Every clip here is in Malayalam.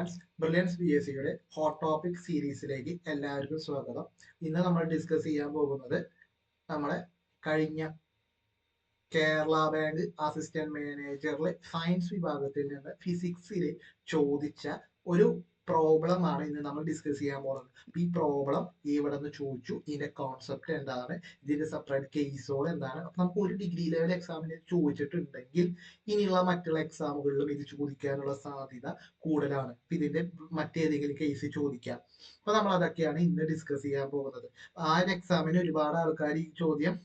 ഫ്രണ്ട്സ്, ബ്രില്യൻസ് ബി എസ് സിയുടെ ഹോട്ട് ടോപ്പിക് സീരീസിലേക്ക് എല്ലാവർക്കും സ്വാഗതം. ഇന്ന് നമ്മൾ ഡിസ്കസ് ചെയ്യാൻ പോകുന്നത് നമ്മുടെ കഴിഞ്ഞ കേരള ബാങ്ക് അസിസ്റ്റന്റ് മാനേജറിലെ സയൻസ് വിഭാഗത്തിൽ നിന്ന് ഫിസിക്സിൽ ചോദിച്ച ഒരു പ്രോബ്ലം ആണ് ഇന്ന് നമ്മൾ ഡിസ്കസ് ചെയ്യാൻ പോകുന്നത്. ഈ പ്രോബ്ലം ഇവിടെ നിന്ന് ചോദിച്ചു, ഇതിന്റെ കോൺസെപ്റ്റ് എന്താണ്, ഇതിന്റെ സെപ്പറേറ്റ് കേസുകൾ എന്താണ്. അപ്പൊ നമുക്ക് ഒരു ഡിഗ്രി ലെവൽ എക്സാമിന് ചോദിച്ചിട്ടുണ്ടെങ്കിൽ ഇനിയുള്ള മറ്റുള്ള എക്സാമുകളിലും ഇത് ചോദിക്കാനുള്ള സാധ്യത കൂടുതലാണ്. ഇതിന്റെ മറ്റേതെങ്കിലും കേസ് ചോദിക്കാം. അപ്പൊ നമ്മൾ അതൊക്കെയാണ് ഇന്ന് ഡിസ്കസ് ചെയ്യാൻ പോകുന്നത്. ആ ഒരു എക്സാമിന് ഒരുപാട് ആൾക്കാർ ഈ ചോദ്യം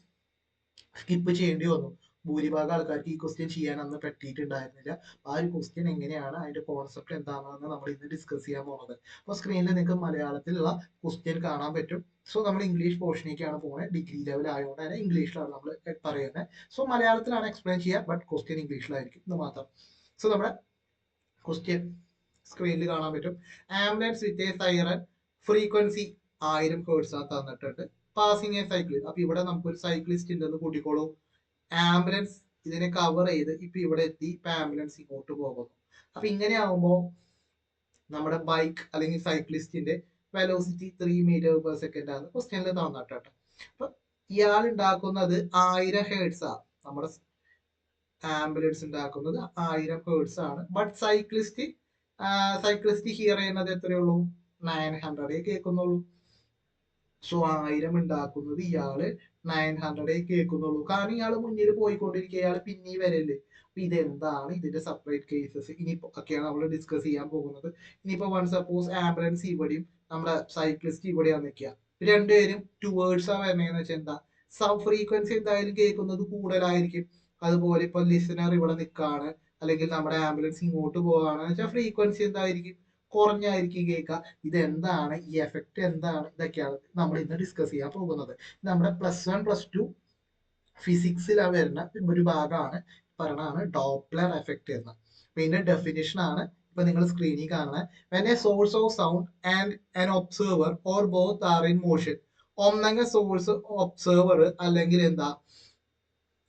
സ്കിപ്പ് ചെയ്യേണ്ടി വന്നു. ഭൂരിഭാഗം ആൾക്കാർക്ക് ഈ ക്വസ്റ്റ്യൻ ചെയ്യാൻ അന്ന് പറ്റിയിട്ടുണ്ടായിരുന്നില്ല. ആ ഒരു ക്വസ്റ്റ്യൻ എങ്ങനെയാണ്, അതിന്റെ കോൺസെപ്റ്റ് എന്താണെന്ന് നമ്മൾ ഇന്ന് ഡിസ്കസ് ചെയ്യാൻ പോകുന്നത്. അപ്പോൾ സ്ക്രീനിൽ നിങ്ങൾക്ക് മലയാളത്തിലുള്ള ക്വസ്റ്റ്യൻ കാണാൻ പറ്റും. സോ നമ്മൾ ഇംഗ്ലീഷ് പോർഷനിലേക്കാണ് പോകുന്നത്. ഡിഗ്രി ലെവൽ ആയതുകൊണ്ട് തന്നെ ഇംഗ്ലീഷിലാണ് നമ്മൾ പറയുന്നത്. സോ മലയാളത്തിലാണ് എക്സ്പ്ലെയിൻ ചെയ്യുക, ബട്ട് ക്വസ്റ്റ്യൻ ഇംഗ്ലീഷിലായിരിക്കും ഇത് മാത്രം. സോ നമ്മുടെ ക്വസ്റ്റ്യൻ സ്ക്രീനിൽ കാണാൻ പറ്റും. Ambulance with a siren frequency 1000 hertz തന്നിട്ടുണ്ട്. Passing a cyclist. അപ്പൊ ഇവിടെ നമുക്കൊരു സൈക്ലിസ്റ്റ് ഉണ്ടെന്ന് കൂട്ടിക്കോളൂ. ആംബുലൻസ് ഇതിനെ കവർ ചെയ്ത് ഇപ്പൊ ഇവിടെ എത്തി. ഇപ്പൊ ആംബുലൻസ് ഇങ്ങോട്ട് പോകുന്നു. അപ്പൊ ഇങ്ങനെ ആവുമ്പോ നമ്മുടെ ബൈക്ക് അല്ലെങ്കിൽ സൈക്ലിസ്റ്റിന്റെ വെലോസിറ്റി 3 മീറ്റർ/സെക്കൻഡ് ആണ് ക്വസ്റ്റ്യനിൽ തന്നിട്ടുണ്ട്. അപ്പൊ ഇയാൾ ഉണ്ടാക്കുന്നത് 1000 ഹെർട്സ് ആണ്. നമ്മുടെ ആംബുലൻസ് ഉണ്ടാക്കുന്നത് 1000 ഹെർട്സ് ആണ്. ബട്ട് സൈക്ലിസ്റ്റ് ഹിയർ ചെയ്യുന്നത് എത്രയുള്ളൂ? 900 കേൾക്കുന്നുള്ളൂ. സോ 1000 ഉണ്ടാക്കുന്നത് ഇയാള് 900 കേൾക്കുന്നുള്ളൂ. കാരണം ഇയാള് മുന്നിൽ പോയിക്കൊണ്ടിരിക്കുക, ഇയാള് പിന്നീ വരല്ലേ. അപ്പൊ ഇതെന്താണ്, ഇതിന്റെ സെപ്പറേറ്റ് കേസസ് ഇനിയിപ്പോ ഒക്കെയാണ് നമ്മൾ ഡിസ്കസ് ചെയ്യാൻ പോകുന്നത്. ഇനിയിപ്പോ വൺ സപ്പോസ് ആംബുലൻസ് ഇവിടെയും നമ്മുടെ സൈക്ലിസ്റ്റ് ഇവിടെയാണ് നിൽക്കുക, രണ്ടുപേരും ടുവേർഡ്സ് ആ വരണേന്ന് വെച്ചാൽ എന്താ, ഫ്രീക്വൻസി എന്തായാലും കേൾക്കുന്നത് കൂടുതലായിരിക്കും. അതുപോലെ ഇപ്പൊ ലിസണർ ഇവിടെ നിൽക്കാണ്, അല്ലെങ്കിൽ നമ്മുടെ ആംബുലൻസ് ഇങ്ങോട്ട് പോവാണെന്ന് വെച്ചാൽ ഫ്രീക്വൻസി എന്തായിരിക്കും, കുറഞ്ഞായിരിക്കും കേൾക്കുക. ഇതെന്താണ്, ഈ എഫക്റ്റ് എന്താണ്, ഇതൊക്കെയാണ് നമ്മൾ ഇന്ന് ഡിസ്കസ് ചെയ്യാൻ പോകുന്നത്. നമ്മുടെ +1 +2 ഫിസിക്സിലാണ് വരുന്ന ഒരു ഭാഗമാണ് പറഞ്ഞാണ് ഡോപ്ലർ എഫക്റ്റ് എന്ന്. ഇതിന്റെ ഡെഫിനിഷൻ ആണ് ഇപ്പൊ നിങ്ങൾ സ്ക്രീനിൽ കാണുന്നത്. when a source of sound and an observer or both are in motion. ഒന്നെങ്കിൽ സോഴ്സ് ഒബ്സർവർ അല്ലെങ്കിൽ എന്താ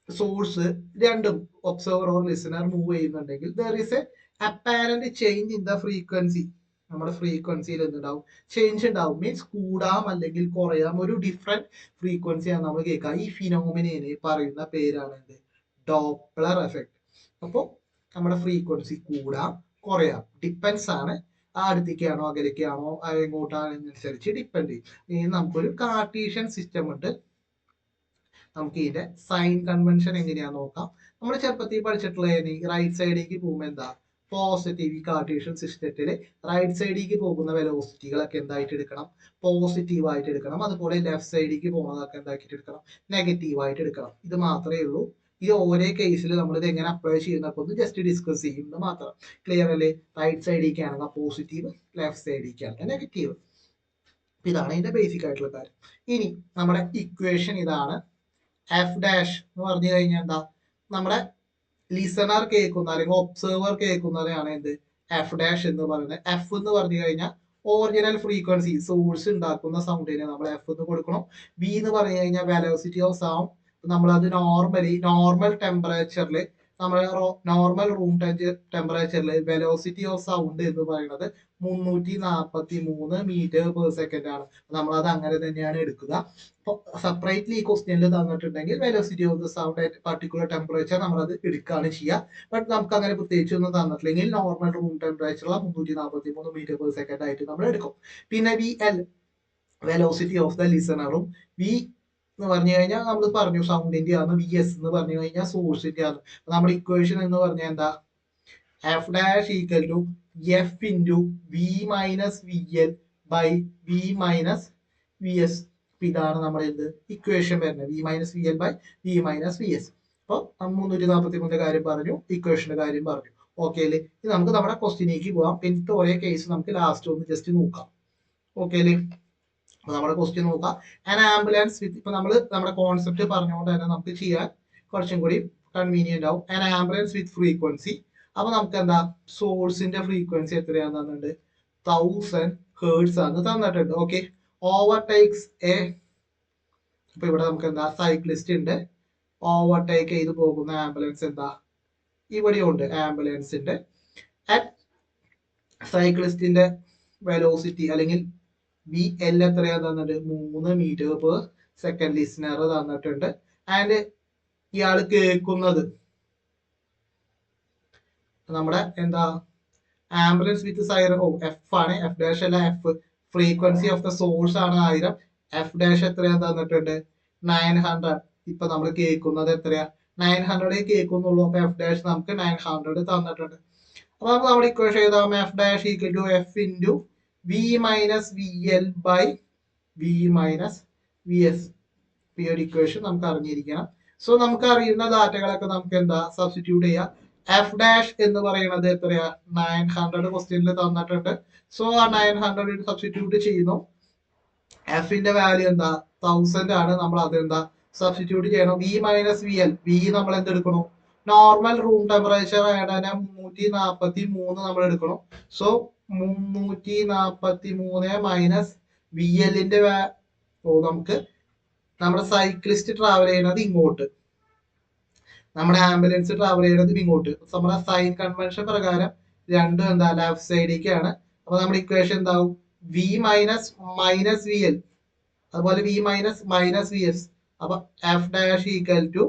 സോഴ്സ് രണ്ടും ഒബ്സർവർ ഓർ ലിസണർ മൂവ് ചെയ്യുന്നുണ്ടെങ്കിൽ there is a apparent change in the frequency. നമ്മുടെ ഫ്രീക്വൻസിയിൽ എന്തുണ്ടാവും, ചേഞ്ച് ഉണ്ടാവും. മീൻസ് കൂടാം അല്ലെങ്കിൽ കുറയാം, ഒരു ഡിഫറെന്റ് ഫ്രീക്വൻസിയാണ് നമ്മൾ കേൾക്കുക. ഈ ഫിനോമിനെ പറയുന്ന പേരാണ് എന്ത്, ഡോപ്ലർ എഫക്ട്. അപ്പോൾ നമ്മുടെ ഫ്രീക്വൻസി കൂടാം കുറയാം, ഡിപ്പെൻസ് ആണ്. അടുത്തേക്കാണോ അകലേക്കാണോ എങ്ങോട്ടാണെന്നനുസരിച്ച് ഡിപ്പെൻഡ് ചെയ്യും. ഇനി നമുക്കൊരു കാർട്ടീഷ്യൻ സിസ്റ്റം ഉണ്ട്. നമുക്ക് ഇതിന്റെ സൈൻ കൺവെൻഷൻ എങ്ങനെയാന്ന് നോക്കാം. നമ്മൾ ചെറുപ്പത്തിൽ പഠിച്ചിട്ടുള്ള റൈറ്റ് സൈഡിലേക്ക് പോകുമ്പോൾ എന്താ, പോസിറ്റീവ്. ഈ കാർട്ടീഷ്യൻ സിസ്റ്റത്തിൽ റൈറ്റ് സൈഡിലേക്ക് പോകുന്ന വെലോസിറ്റികളൊക്കെ എന്തായിട്ട് എടുക്കണം, പോസിറ്റീവ് ആയിട്ട് എടുക്കണം. അതുപോലെ ലെഫ്റ്റ് സൈഡിലേക്ക് പോകുന്നതൊക്കെ എന്താക്കിയിട്ട് എടുക്കണം, നെഗറ്റീവ് ആയിട്ട് എടുക്കണം. ഇത് മാത്രമേ ഉള്ളൂ. ഈ ഓരോ കേസിൽ നമ്മൾ ഇത് എങ്ങനെ അപ്ലൈ ചെയ്യുന്നൊക്കെ ഒന്ന് ജസ്റ്റ് ഡിസ്കസ് ചെയ്യുന്നത് മാത്രം. ക്ലിയർ അല്ലേ? റൈറ്റ് സൈഡിലേക്ക് ആണെങ്കിൽ പോസിറ്റീവ്, ലെഫ്റ്റ് സൈഡിലേക്ക് ആണെങ്കിൽ നെഗറ്റീവ്. ഇതാണ് ഇതിന്റെ ബേസിക് ആയിട്ടുള്ള കാര്യം. ഇനി നമ്മുടെ ഇക്വേഷൻ ഇതാണ്. എഫ് ഡാഷ് എന്ന് പറഞ്ഞു കഴിഞ്ഞാൽ എന്താ, നമ്മുടെ ലിസണർ കേൾക്കുന്ന അല്ലെങ്കിൽ ഒബ്സർവർ കേൾക്കുന്നതാണ് എന്ത്, എഫ് ഡാഷ് എന്ന് പറയുന്നത്. എഫ് എന്ന് പറഞ്ഞു കഴിഞ്ഞാൽ ഒറിജിനൽ ഫ്രീക്വൻസി, സോഴ്സ് ഉണ്ടാക്കുന്ന സൗണ്ടിന് നമ്മൾ എഫ് എന്ന് കൊടുക്കണം. വി എന്ന് പറഞ്ഞു കഴിഞ്ഞാൽ വെലോസിറ്റി ഓഫ് സൗണ്ട്. നമ്മളത് നോർമൽ ടെമ്പറേച്ചറിൽ, നമ്മുടെ നോർമൽ റൂം ടെമ്പറേച്ചറിൽ വെലോസിറ്റി ഓഫ് സൗണ്ട് എന്ന് പറയുന്നത് 343 മീറ്റർ/സെക്കൻഡ് ആണ്. നമ്മളത് അങ്ങനെ തന്നെയാണ് എടുക്കുക. അപ്പോൾ സെപ്പറേറ്റ്ലി ഈ ക്വസ്റ്റ്യനിൽ തന്നിട്ടുണ്ടെങ്കിൽ velocity of the sound at particular temperature നമ്മളത് എടുക്കുകയാണ് ചെയ്യുക. ബട്ട് നമുക്ക് അങ്ങനെ പ്രത്യേകിച്ച് ഒന്നും തന്നിട്ടില്ലെങ്കിൽ നോർമൽ റൂം ടെമ്പറേച്ചറുള്ള 343 മീറ്റർ/സെക്കൻഡ് ആയിട്ട് നമ്മൾ എടുക്കും. പിന്നെ V L velocity of the ലിസണറും, വി എന്ന് പറഞ്ഞു കഴിഞ്ഞാൽ നമ്മൾ പറഞ്ഞു സൗണ്ടിന്റെ ആണ്, വി എസ് എന്ന് പറഞ്ഞു കഴിഞ്ഞാൽ സോഴ്സിന്റെ ആണ്. നമ്മുടെ ഇക്വേഷൻ എന്ന് പറഞ്ഞാൽ എന്താ, F dash equal to F into V minus V L by V minus V S. ഇതാണ് നമ്മുടെ എന്ത് ഇക്വേഷൻ വരുന്നത്, V minus V L by V minus V S. അപ്പോൾ 343 കാര്യം പറഞ്ഞു, ഇക്വേഷന്റെ കാര്യം പറഞ്ഞു. ഓക്കെ അല്ലേ? ഇനി നമുക്ക് നമ്മുടെ ക്വസ്റ്റ്യനിലേക്ക് പോവാം. പിന്നത്തെ ഒരേ കേസ് നമുക്ക് ലാസ്റ്റ് ഒന്ന് ജസ്റ്റ് നോക്കാം. ഓക്കെ അല്ലേ? നമ്മുടെ ക്വസ്റ്റ്യൻ നോക്കാം. ആൻ ആംബുലൻസ് വിത്ത്, ഇപ്പൊ നമ്മൾ നമ്മുടെ കോൺസെപ്റ്റ് പറഞ്ഞുകൊണ്ട് തന്നെ നമുക്ക് ചെയ്യാൻ കുറച്ചും കൂടി കൺവീനിയന്റ് ആവും. An ambulance with frequency. അപ്പൊ നമുക്ക് എന്താ, സോഴ്സിന്റെ ഫ്രീക്വൻസി എത്രയാന്ന് തന്നിട്ടുണ്ട്, 1000 ഹേർട്സ് ആണ് തന്നിട്ടുണ്ട്. ഓക്കെ, ഓവർടേക്സ് എ, അപ്പൊ ഇവിടെ നമുക്ക് എന്താ സൈക്ലിസ്റ്റ് ഉണ്ട്. ഓവർടേക്ക് ചെയ്ത് പോകുന്ന ആംബുലൻസ് എന്താ, ഇവിടെയുണ്ട് ആംബുലൻസിന്റെ. അറ്റ് സൈക്ലിസ്റ്റിന്റെ വെലോസിറ്റി അല്ലെങ്കിൽ വി എൽ എത്രയാ തന്നിട്ട് 3 മീറ്റർ പെർ സെക്കൻഡ് ലിസണർ തന്നിട്ടുണ്ട്. ആൻഡ് ഇയാൾ കേൾക്കുന്നത് നമ്മുടെ എന്താ ആംബുലൻസ് വിത്ത് സൈറൻ എഫ് ആണ്, എഫ് ഡാഷ് അല്ല F. Frequency of the source ആണ് 1000. എഫ് ഡാഷ് എത്രയാ തന്നിട്ടുണ്ട് 900. ഇപ്പൊ നമ്മൾ കേൾക്കുന്നത് എത്രയാ 900 കേൾക്കുന്നുള്ളൂ. അപ്പൊ എഫ് ഡാഷ് നമുക്ക് 900 തന്നിട്ടുണ്ട്. അപ്പൊ നമുക്ക് നമ്മുടെ ഇക്വേഷൻ എഴുതാം. F dash equal to F into V minus V L by V minus V S. ഈ ഒരു ഇക്വേഷൻ നമുക്ക് അറിഞ്ഞിരിക്കണം. സോ നമുക്ക് അറിയുന്ന ഡാറ്റകളൊക്കെ നമുക്ക് എന്താ സബ്സ്റ്റിറ്റ്യൂട്ട് ചെയ്യാം. എഫ് ഡാഷ് എന്ന് പറയുന്നത് എത്രയാ 900 ക്വസ്റ്റ്യനിൽ തന്നിട്ടുണ്ട്. സോ ആ 900 സബ്സ്റ്റിറ്റ്യൂട്ട് ചെയ്യുന്നു. എഫിന്റെ വാല്യൂ എന്താ 1000 ആണ്. നമ്മൾ അതെന്താ സബ്സ്റ്റിറ്റ്യൂട്ട് ചെയ്യണം. V minus V L, V നമ്മൾ എന്തെടുക്കണം നോർമൽ റൂം ടെമ്പറേച്ചർ ആയതിനെ 343 നമ്മൾ എടുക്കണം. സോ 343 മൈനസ് വി എല്ലിന്റെ നമുക്ക് നമ്മുടെ സൈക്ലിസ്റ്റ് ട്രാവൽ ചെയ്യുന്നത് ഇങ്ങോട്ട്, നമ്മുടെ ആംബുലൻസ് ട്രാവൽ ചെയ്യുന്നത് ഇങ്ങോട്ട്. നമ്മുടെ സൈൻ കൺവെൻഷൻ പ്രകാരം രണ്ടും എന്താ ലെഫ്റ്റ് സൈഡിലേക്കാണ്. അപ്പൊ നമ്മുടെ ഇക്വേഷൻ എന്താവും V minus minus V L, അതുപോലെ V minus minus V S. അപ്പൊ F dash equal to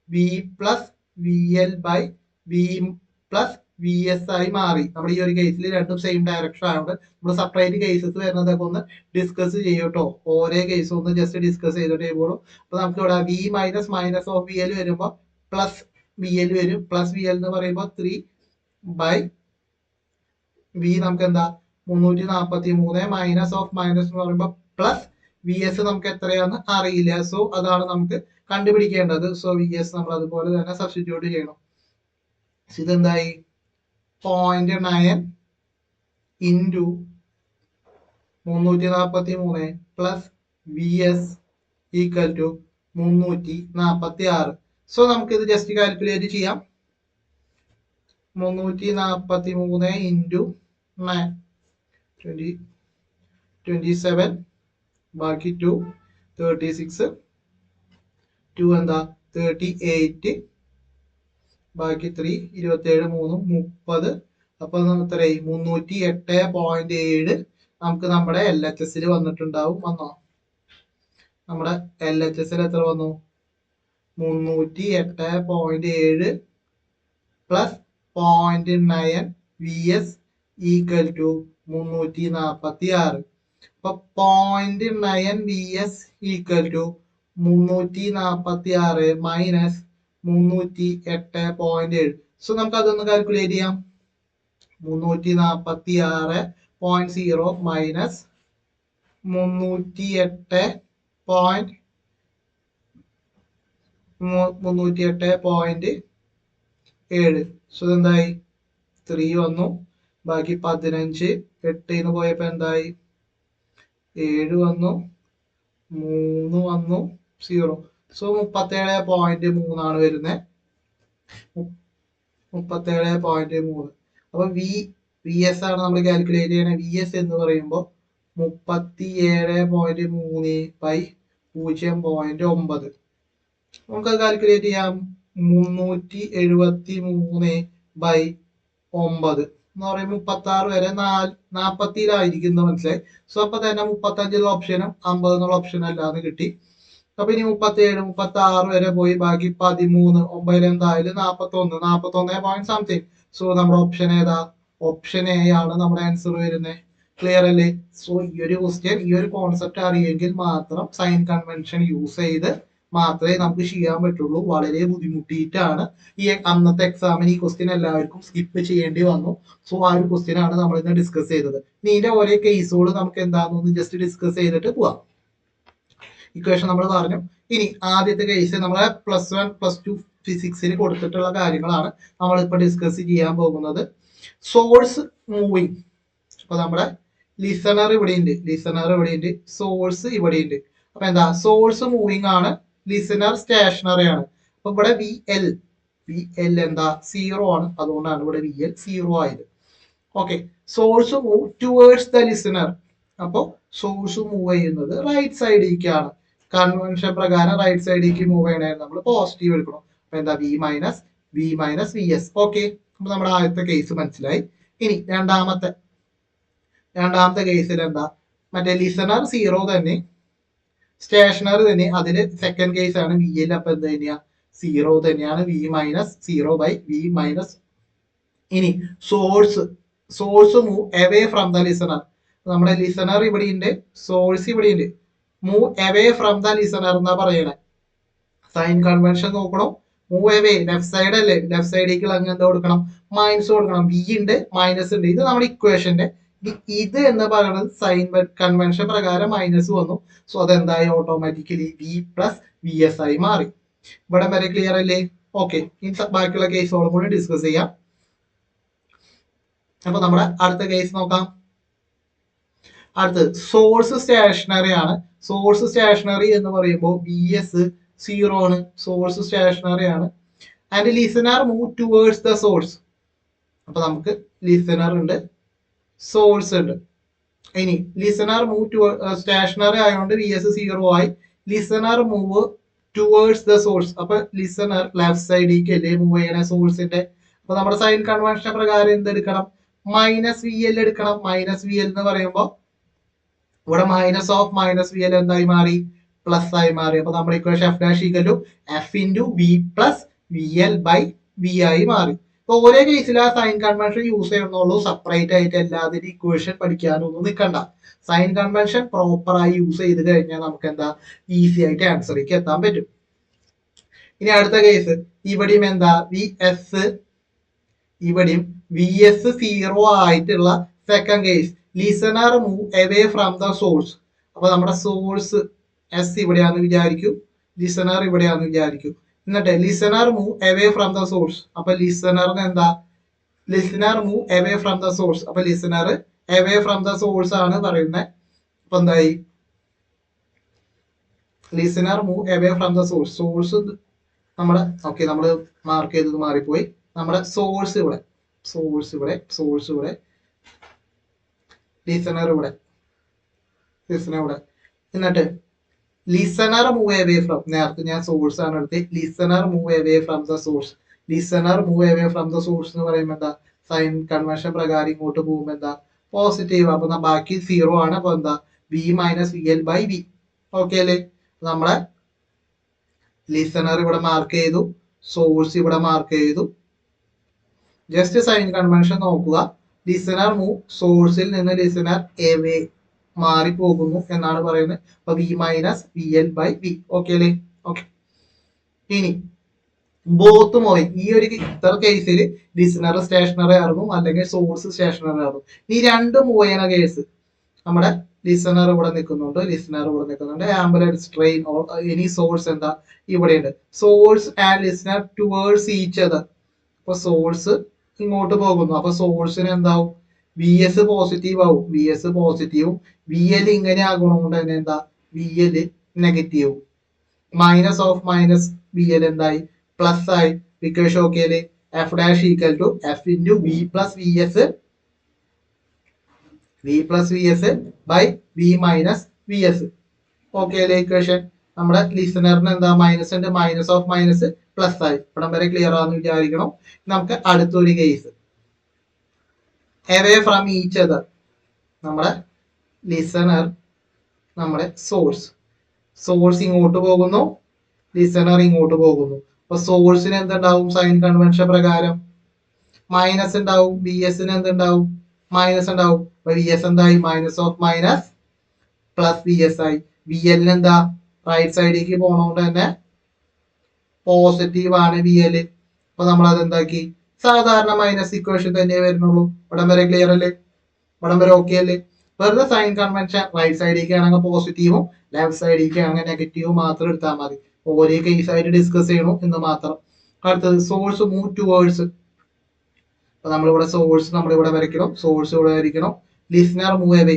V plus V L by V plus V S ആയി മാറി. നമ്മുടെ ഈ ഒരു കേസിൽ രണ്ടും സെയിം ഡയറക്ഷൻ ആയതുകൊണ്ട് നമ്മൾ സെപ്പറേറ്റ് കേസസ് വരുന്നതൊക്കെ ഒന്ന് ഡിസ്കസ് ചെയ്യൂട്ടോ. ഓരോ കേസും ഒന്ന് ജസ്റ്റ് ഡിസ്കസ് ചെയ്തിട്ട് ചെയ്യുമ്പോഴും. അപ്പൊ നമുക്ക് ഇവിടെ V minus minus of V L വരുമ്പോൾ പ്ലസ് വി എൽ വരും. പ്ലസ് വി എൽ എന്ന് പറയുമ്പോൾ 3 ബൈ വി നമുക്ക് എന്താ 343 മൈനസ് ഓഫ് മൈനസ് എന്ന് പറയുമ്പോൾ പ്ലസ് വി എസ് നമുക്ക് എത്രയാന്ന് അറിയില്ല. സോ അതാണ് നമുക്ക് കണ്ടുപിടിക്കേണ്ടത്. സോ വി എസ് നമ്മൾ അതുപോലെ തന്നെ സബ്സ്റ്റിറ്റ്യൂട്ട് ചെയ്യണം. ഇതെന്തായി 0.9 into 343 plus V S equal to 346. So നമുക്ക് ഇത് ജസ്റ്റ് കാൽക്കുലേറ്റ് ചെയ്യാം. 343 ഇൻറ്റു 27 ബാക്കി 2 36 2 എന്താ 38 ബാക്കി 3 27 3 30. അപ്പൊ എത്രയായി 308.7 നമുക്ക് നമ്മുടെ എൽ എച്ച് എസിൽ വന്നിട്ടുണ്ടാവും. വന്നോ നമ്മുടെ എൽ എച്ച് എസിൽ എത്ര വന്നു 308.7 plus 0.9 V S equal to 346. അപ്പൊ 0.9 V S equal to 346 minus 308.7. So നമുക്ക് അതൊന്ന് കാൽക്കുലേറ്റ് ചെയ്യാം. 346.0 മൈനസ് 308.7. സോ എന്തായി 3 വന്നു. ബാക്കി 15 8 പോയപ്പോ എന്തായി 7 വന്നു, 3 വന്നു, 0. സോ 37.3 ആണ് വരുന്നത്. 37.3. അപ്പൊ വി എസ് ആണ് നമ്മൾ കാൽക്കുലേറ്റ് ചെയ്യണത്. വി എസ് എന്ന് പറയുമ്പോൾ 37.3 ബൈ 0.9. നമുക്ക് കാൽക്കുലേറ്റ് ചെയ്യാം. 373 ബൈ 9 എന്ന് പറയുമ്പോൾ 36 വരെ 40 മനസ്സിലായി. സോ അപ്പൊ തന്നെ 35 ഓപ്ഷനും 50 എന്നുള്ള ഓപ്ഷൻ അല്ലാന്ന് കിട്ടി. അപ്പൊ ഇനി 37 36 വരെ പോയി. ബാക്കി 13 9 എന്തായാലും 41 പോയിന്റ് സംതിങ്. സോ നമ്മുടെ ഓപ്ഷൻ ഏതാ ഓപ്ഷൻ എ ആണ് നമ്മുടെ ആൻസർ വരുന്നത്. ക്ലിയർ അല്ലേ? സോ ഈ ഒരു ക്വസ്റ്റ്യൻ ഈ ഒരു കോൺസെപ്റ്റ് അറിയെങ്കിൽ മാത്രം സൈൻ കൺവെൻഷൻ യൂസ് ചെയ്ത് മാത്രമേ നമുക്ക് ചെയ്യാൻ പറ്റുള്ളൂ. വളരെ ബുദ്ധിമുട്ടിയിട്ടാണ് ഈ അന്നത്തെ എക്സാമിന് ഈ ക്വസ്റ്റ്യൻ എല്ലാവർക്കും സ്കിപ്പ് ചെയ്യേണ്ടി വന്നു. സോ ആ ഒരു ക്വസ്റ്റ്യൻ ആണ് നമ്മൾ ഇന്ന് ഡിസ്കസ് ചെയ്തത്. ഇതിന്റെ ഓരോ കേസുകൾ നമുക്ക് എന്താണെന്ന് ജസ്റ്റ് ഡിസ്കസ് ചെയ്തിട്ട് പോവാം. ഇക്വേഷൻ നമ്മൾ പറഞ്ഞു. ഇനി ആദ്യത്തെ കേസ് നമ്മളെ +1 +2 ഫിസിക്സിൽ കൊടുത്തിട്ടുള്ള കാര്യങ്ങളാണ് നമ്മളിപ്പോ ഡിസ്കസ് ചെയ്യാൻ പോകുന്നത്. Source moving. അപ്പൊ നമ്മുടെ ലിസണർ ഇവിടെ ഉണ്ട്, സോഴ്സ് ഇവിടെ ഉണ്ട്. അപ്പൊ എന്താ സോഴ്സ് മൂവിങ് ആണ്, ലിസണർ സ്റ്റേഷനറി ആണ്. അപ്പൊ ഇവിടെ വി എൽ എന്താ 0 ആണ്. അതുകൊണ്ടാണ് ഇവിടെ വി എൽ 0 ആയത്. Okay. Source move towards the listener. അപ്പൊ സോഴ്സ് മൂവ് ചെയ്യുന്നത് റൈറ്റ് സൈഡിലേക്കാണ്. കൺവെൻഷൻ പ്രകാരം റൈറ്റ് സൈഡിലേക്ക് മൂവ് ചെയ്യണേ നമ്മൾ പോസിറ്റീവ് എടുക്കണം. അപ്പൊ എന്താ V minus V S. Okay. അപ്പൊ നമ്മുടെ ആദ്യത്തെ കേസ് മനസ്സിലായി. ഇനി രണ്ടാമത്തെ രണ്ടാമത്തെ കേസിൽ എന്താ മറ്റേ ലിസണർ 0 തന്നെ, സ്റ്റേഷനറി തന്നെ. അതില് സെക്കൻഡ് കേസ് ആണ് വി എൽ. അപ്പൊ എന്ത് തന്നെയാ 0 തന്നെയാണ്, V minus 0 by V minus. ഇനി source move away from the listener. നമ്മുടെ ലിസണർ ഇവിടെ ഉണ്ട്, സോഴ്സ് ഇവിടെ ഉണ്ട്. Move away from the listener എന്നാ പറയണേ. സൈൻ കൺവെൻഷൻ നോക്കണം. മൂവ് അവേ ലെഫ്റ്റ് സൈഡ് അല്ലേ, ലെഫ്റ്റ് സൈഡിലേക്ക് അങ്ങ് എന്താ കൊടുക്കണം, മൈനസ് കൊടുക്കണം. വി ഉണ്ട് മൈനസ് ഉണ്ട്, ഇത് നമ്മുടെ ഇക്വേഷന്റെ. ഇത് എന്ന് പറയുന്നത് സൈൻ കൺവെൻഷൻ പ്രകാരം മൈനസ് വന്നു. സോ അതെന്തായി, automatically V plus V S ആയി മാറി. ഇവിടെ വരെ ക്ലിയർ അല്ലേ? ഓക്കെ, ഇനി ബാക്കിയുള്ള കേസുകളും കൂടി ഡിസ്കസ് ചെയ്യാം. അപ്പൊ നമ്മുടെ അടുത്ത കേസ് നോക്കാം. അടുത്തത് സോഴ്സ് സ്റ്റേഷനറി ആണ്. സോഴ്സ് സ്റ്റേഷനറി എന്ന് പറയുമ്പോൾ വി എസ് 0 ആണ്, സോഴ്സ് സ്റ്റേഷനറി ആണ്. And listener move towards the source. അപ്പൊ നമുക്ക് ലിസണർ ഉണ്ട്, സോഴ്സ് ഉണ്ട്. ഇനി ലിസണർ മൂവ് സ്റ്റേഷനറി ആയതുകൊണ്ട് വി എസ് 0 ആയി. Listener move towards the source. അപ്പൊ ലിസണർ ലെഫ്റ്റ് സൈഡിലേക്ക് അല്ലേ മൂവ് ചെയ്യണേ സോഴ്സിന്റെ. അപ്പൊ നമ്മുടെ സൈൻ കൺവെൻഷൻ പ്രകാരം എന്തെടുക്കണം, മൈനസ് വി എൽ എടുക്കണം. മൈനസ് വി എൽ എന്ന് പറയുമ്പോൾ ഇവിടെ minus of minus V L എന്തായി മാറി, പ്ലസ് ആയി മാറി. അപ്പൊ നമ്മുടെ equation F dash equal to F into V plus V L by V ആയി മാറി. അപ്പൊ ഓരോ കേസിൽ ആ സൈൻ കൺവെൻഷൻ യൂസ് ചെയ്യണമെന്നുള്ളൂ, സെപ്പറേറ്റ് ആയിട്ട് എല്ലാത്തിനും ഇക്വേഷൻ പഠിക്കാനൊന്നും നിൽക്കണ്ട. സൈൻ കൺവെൻഷൻ പ്രോപ്പർ ആയി യൂസ് ചെയ്ത് കഴിഞ്ഞാൽ നമുക്ക് എന്താ ഈസി ആയിട്ട് ആൻസറിലേക്ക് എത്താൻ പറ്റും. ഇനി അടുത്ത കേസ്, ഇവിടെയും എന്താ വി എസ്, ഇവിടെയും വി എസ് 0 ആയിട്ടുള്ള second case, listener move away from the source. അപ്പൊ നമ്മുടെ സോഴ്സ് എസ് ഇവിടെയാന്ന് വിചാരിക്കും, ലിസണർ ഇവിടെയാന്ന് വിചാരിക്കും. എന്നിട്ട് listener move away from the source. അപ്പൊ ലിസണറിന് എന്താ, listener move away from the source. അപ്പൊ listener away from the source ആണ് പറയുന്നത്. അപ്പൊ എന്തായി, listener move away from the source. Source നമ്മുടെ ഓക്കെ, നമ്മൾ മാർക്ക് ചെയ്തത് മാറിപ്പോയി. നമ്മുടെ സോഴ്സ് ഇവിടെ, സോഴ്സ് ഇവിടെ, സോഴ്സ് ഇവിടെ, ലിസണർ ഇവിടെ, ലിസണർ ഇവിടെ. എന്നിട്ട് ലിസണർ മൂവ് അവേ ഫ്രം, നേരത്തെ ഞാൻ സോഴ്സ് ആണ് എടുത്ത്, listener move away from the source. Listener move away from the source എന്ന് പറയുമ്പോൾ എന്താ, സൈൻ കൺവെൻഷൻ പ്രകാരം ഇങ്ങോട്ട് പോകുമ്പോൾ എന്താ പോസിറ്റീവ്. അപ്പൊ ബാക്കി 0 ആണ്. അപ്പൊ എന്താ V minus V L by V. Okay അല്ലേ? നമ്മളെ ലിസണർ ഇവിടെ മാർക്ക് ചെയ്തു, സോഴ്സ് ഇവിടെ മാർക്ക് ചെയ്തു. ജസ്റ്റ് സൈൻ കൺവെൻഷൻ നോക്കുക. ലിസണർ മൂവ്, സോഴ്സിൽ നിന്ന് ലിസണർ എവേ മാറി പോകുന്നു എന്നാണ് പറയുന്നത്. അപ്പൊ V minus V L by V. Okay അല്ലേ? ഓക്കെ. ഇനി ബോത്ത് മൂവ്, ഈ ഒരു ഇത്ര കേസിൽ ലിസണർ സ്റ്റേഷനറി ആയിരുന്നു, അല്ലെങ്കിൽ സോഴ്സ് സ്റ്റേഷനറി ആയിരുന്നു. ഈ രണ്ട് മൂവ് ചെയ്യുന്ന കേസ്, നമ്മുടെ ലിസണർ ഇവിടെ നിൽക്കുന്നുണ്ട്, ലിസണർ ഇവിടെ നിൽക്കുന്നുണ്ട്. ആംബുലൻസ്, ട്രെയിൻ, ഇനി സോഴ്സ് എന്താ ഇവിടെയുണ്ട്. Source and listener towards each other. അപ്പൊ സോഴ്സ് ഇങ്ങോട്ട് പോകുന്നു. അപ്പൊ സോഴ്സിന് എന്താവും, വി എസ് പോസിറ്റീവ് ആവും. വി എസ് പോസിറ്റീവും വി എൽ ഇങ്ങനെ ആകണോണ്ട് തന്നെ എന്താ വി എൽ നെഗറ്റീവും. Minus of minus V L എന്തായി, പ്ലസ് ആയി. ഇക്വേഷൻ ഓക്കെ അല്ലേ? F dash equal to F into V plus V S, V plus V S by V minus V S. Okay അല്ലേ ഇക്വേഷൻ? നമ്മുടെ ലിസണറിന് എന്താ മൈനസ് ഉണ്ട്, മൈനസ് ഓഫ് മൈനസ് പ്ലസ് ആയി. ഇവിടം വരെ ക്ലിയർ ആണെന്ന് വിചാരിക്കണം. നമുക്ക് അടുത്തൊരു case, away from each other. നമ്മുടെ ലിസണർ, നമ്മുടെ സോഴ്സ്, സോഴ്സ് ഇങ്ങോട്ട് പോകുന്നു, ലിസണർ ഇങ്ങോട്ട് പോകുന്നു. അപ്പൊ സോഴ്സിന് എന്തുണ്ടാവും, സൈൻ കൺവെൻഷൻ പ്രകാരം മൈനസ് ഉണ്ടാവും. വി എസിന് എന്തുണ്ടാവും, മൈനസ് ഉണ്ടാവും. അപ്പൊ വി എസ് എന്തായി, minus of minus plus V S ആയി. വി എല്ലിന് എന്താ റൈറ്റ് സൈഡിലേക്ക് പോണോണ്ട് തന്നെ പോസിറ്റീവ് ആണ് വി എൽ. അപ്പൊ നമ്മൾ അതെന്താക്കി, സാധാരണ മൈനസ് ഇക്വേഷൻ തന്നെ വരുന്നുള്ളൂ. ഇവിടം വരെ ക്ലിയർ അല്ലേ? ഇവിടം വരെ ഓക്കെ അല്ലേ? വെറുതെ സൈൻ കൺവെൻഷൻ റൈറ്റ് സൈഡിലേക്ക് ആണെങ്കിൽ പോസിറ്റീവും ലെഫ്റ്റ് സൈഡിലേക്ക് ആണെങ്കിൽ നെഗറ്റീവും മാത്രം എടുത്താൽ മതി. ഓരോ കേസ് ആയിട്ട് ഡിസ്കസ് ചെയ്യണം എന്ന് മാത്രം. അടുത്തത് സോഴ്സ് മൂവ് ടുവേർഡ്സ്. അപ്പൊ നമ്മളിവിടെ സോഴ്സ് നമ്മളിവിടെ വരയ്ക്കണം, സോഴ്സ് ഇവിടെ വരയ്ക്കണം. Listener move away,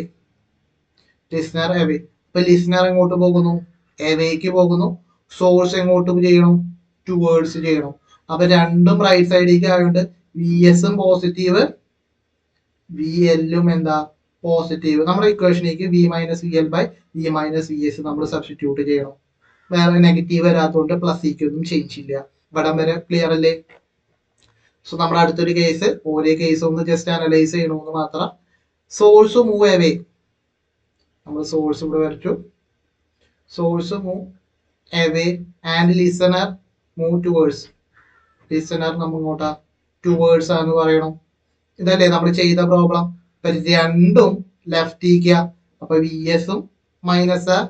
listener away. അപ്പൊ ലിസണർ എങ്ങോട്ട് പോകുന്നു, എവേക്ക് പോകുന്നു. സോഴ്സ് എങ്ങോട്ട് ചെയ്യണം, ടുവേർഡ്സ് ചെയ്യണം. അപ്പൊ രണ്ടും റൈറ്റ് സൈഡിലേക്ക് ആയതുകൊണ്ട് വി എസും പോസിറ്റീവ്, വി എല്ലും എന്താ പോസിറ്റീവ്. നമ്മുടെ ഇക്വേഷനിലേക്ക് V minus V L by V minus V S നമ്മൾ സബ്സ്റ്റിറ്റ്യൂട്ട് ചെയ്യണം. വേറെ നെഗറ്റീവ് വരാത്തതുകൊണ്ട് പ്ലസ് ഒന്നും ചേഞ്ച് ഇല്ല. ഇവിടം വരെ ക്ലിയർ അല്ലേ? സോ നമ്മുടെ അടുത്തൊരു കേസ്, ഓരോ കേസ് ഒന്ന് ജസ്റ്റ് അനലൈസ് ചെയ്യണമെന്ന് മാത്രം. സോഴ്സ് മൂവ് അവേ, നമ്മൾ സോഴ്സ് ഇവിടെ വരച്ചു, source move away and listener move towards, listener നമ്മൾ ഇങ്ങോട്ടാ ടുവേഴ്സ് ആണെന്ന് പറയണം. ഇതല്ലേ നമ്മൾ ചെയ്ത പ്രോബ്ലം. രണ്ടും ലെഫ്റ്റിക്കുക, അപ്പൊ വി എസും മൈനസ് ആർ,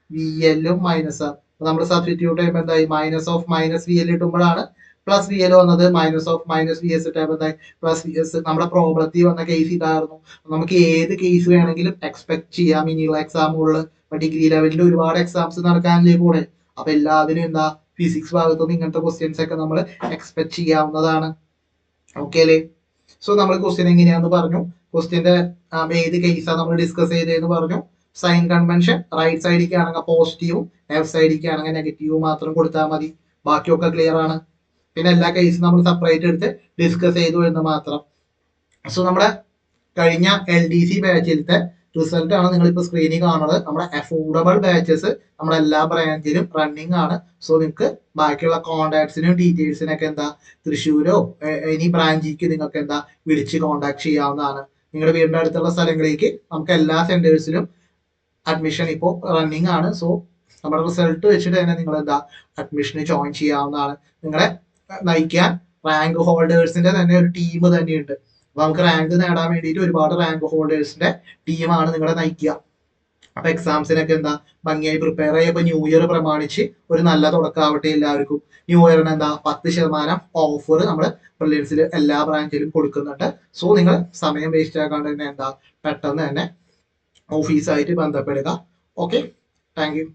വി എല്ലും മൈനസ് ആർ. നമ്മൾ സബ്സ്റ്റിറ്റ്യൂട്ട് ചെയ്യുമ്പോൾ എന്തായി, minus of minus V L ഇട്ടുമ്പോഴാണ് പ്ലസ് വി എൽ വന്നത്. Minus of minus V S ഇട്ടപ്പോൾ എന്തായി, പ്ലസ് വി എസ്. നമ്മുടെ പ്രോബ്ലത്തിൽ വന്ന കേസ് ഇതായിരുന്നു. നമുക്ക് ഏത് കേസ് വേണമെങ്കിലും എക്സ്പെക്ട് ചെയ്യാം ഇനിയുള്ള എക്സാമുകളിൽ. ഡിഗ്രി ലെവലിൽ ഒരുപാട് എക്സാംസ് നടക്കാനില്ലേ കൂടെ. അപ്പൊ എല്ലാത്തിനും എന്താ, ഫിസിക്സ് ഭാഗത്തുനിന്ന് ഇങ്ങനത്തെ ക്വസ്റ്റ്യൻസ് ഒക്കെ നമ്മൾ എക്സ്പെക്ട് ചെയ്യാവുന്നതാണ്. ഓക്കെ അല്ലേ? സോ നമ്മൾ ക്വസ്റ്റ്യൻ എങ്ങനെയാന്ന് പറഞ്ഞു, ക്വസ്റ്റ്യന്റെ ഏത് കേസാണ് നമ്മൾ ഡിസ്കസ് ചെയ്തതെന്ന് പറഞ്ഞു. സൈൻ കൺവെൻഷൻ റൈറ്റ് സൈഡിലേക്ക് ആണെങ്കിൽ പോസിറ്റീവും ലെഫ്റ്റ് സൈഡിലേക്ക് ആണെങ്കിൽ നെഗറ്റീവും മാത്രം കൊടുത്താൽ മതി. ബാക്കിയൊക്കെ ക്ലിയർ ആണ്. പിന്നെ എല്ലാ കേസും നമ്മൾ സെപ്പറേറ്റ് എടുത്ത് ഡിസ്കസ് ചെയ്തു എന്ന് മാത്രം. സോ നമ്മുടെ കഴിഞ്ഞ LDC ബാച്ചിലത്തെ റിസൾട്ട് ആണ് നിങ്ങളിപ്പോൾ സ്ക്രീനിൽ കാണുന്നത്. നമ്മുടെ അഫോർഡബിൾ ബാച്ചസ് നമ്മുടെ എല്ലാ ബ്രാഞ്ചിലും റണ്ണിങ് ആണ്. സോ നിങ്ങൾക്ക് ബാക്കിയുള്ള കോണ്ടാക്ട്സിനും ഡീറ്റെയിൽസിനൊക്കെ എന്താ, തൃശ്ശൂരോ ഇനി ബ്രാഞ്ചിലേക്ക് നിങ്ങൾക്ക് എന്താ വിളിച്ച് കോണ്ടാക്ട് ചെയ്യാവുന്നതാണ്. നിങ്ങളുടെ വീടിന്റെ അടുത്തുള്ള സ്ഥലങ്ങളിലേക്ക് നമുക്ക് എല്ലാ സെന്റേഴ്സിലും അഡ്മിഷൻ ഇപ്പോൾ റണ്ണിങ് ആണ്. സോ നമ്മുടെ റിസൾട്ട് വെച്ചിട്ട് തന്നെ നിങ്ങൾ എന്താ അഡ്മിഷന് ജോയിൻ ചെയ്യാവുന്നതാണ്. നിങ്ങളെ നയിക്കാൻ റാങ്ക് ഹോൾഡേഴ്സിന്റെ തന്നെ ഒരു ടീം തന്നെയുണ്ട്. അപ്പൊ നമുക്ക് റാങ്ക് നേടാൻ വേണ്ടിയിട്ട് ഒരുപാട് റാങ്ക് ഹോൾഡേഴ്സിന്റെ ടീമാണ് നിങ്ങളെ നയിക്കുക. അപ്പൊ എക്സാംസിനൊക്കെ എന്താ ഭംഗിയായി പ്രിപ്പയർ ചെയ്യുക. ന്യൂ ഇയർ പ്രമാണിച്ച് ഒരു നല്ല തുടക്കമാവട്ടെ എല്ലാവർക്കും. ന്യൂ ഇയറിന് എന്താ 10% ഓഫർ നമ്മൾ ബ്രില്യൻസിൽ എല്ലാ ബ്രാഞ്ചിലും കൊടുക്കുന്നുണ്ട്. സോ നിങ്ങൾ സമയം വേസ്റ്റ് ആക്കാണ്ട് തന്നെ എന്താ പെട്ടെന്ന് തന്നെ ഓഫീസായിട്ട് ബന്ധപ്പെടുക. Okay, thank you.